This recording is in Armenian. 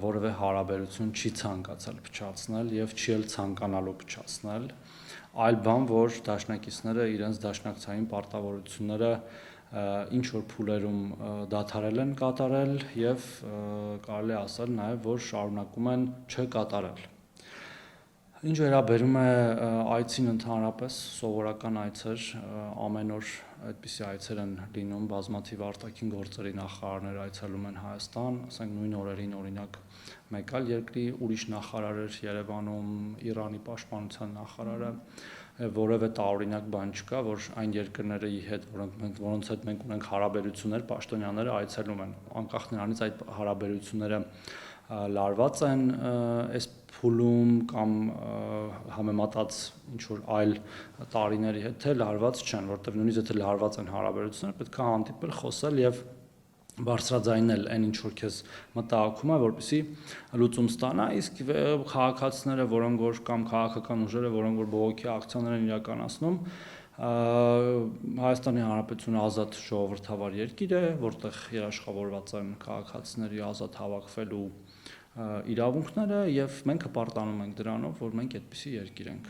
որևէ հարաբերություն չի ցանկացել փչացնել եւ չի էլ ցանկանալու փչացնել, այլ բան, որ դաշնակիցները իրենց դաշնակցային պարտավորությունները ինչ որ փուլերում դադարել են կատարել եւ կարելի է ասել նաեւ, որ շարունակում են չկատարել։ Ինչ վերաբերում է այցին ընդհանրապես, սովորական այցեր, ամեն օր այդպիսի այցեր են լինում, բազմաթիվ արտաքին գործերի նախարարներ այցելում են Հայաստան, ասենք նույն օրերին օրինակ մեկ այլ երկրի ուրիշ նախարար էր Երևանում, Իրանի պաշտպանության նախարարը, որևէ տարօրինակ բան չկա, որ այն երկրների հետ, որոնց հետ մենք ունենք հարաբերություններ, պաշտոնյաները այցելում են, անկախ նրանից այդ հարաբերությունները լարված են այս փուլում կամ համեմատած ինչ որ այլ տարիների հետ թե լարված չեն, որտեղ նույնիսկ եթե լարված են հարաբերությունները, պետք է հանդիպել, խոսել եւ բարձրաձայնել այն ինչ որ քեզ մտահոգում է, որպեսզի լուծում ստանա, իսկ քաղաքացիները, որոնք որ կամ քաղաքական ուժերը, որոնք որ բողոքի ակցիաներ են իրականացնում, Հայաստանի Հանրապետությունը ազատ ժողովրդավար երկիր է, որտեղ երաշխավորված են քաղաքացիների ազատ հավաքվելու իրավունքները եւ մենք հպարտանում ենք դրանով, որ մենք այդպիսի երկիր ենք։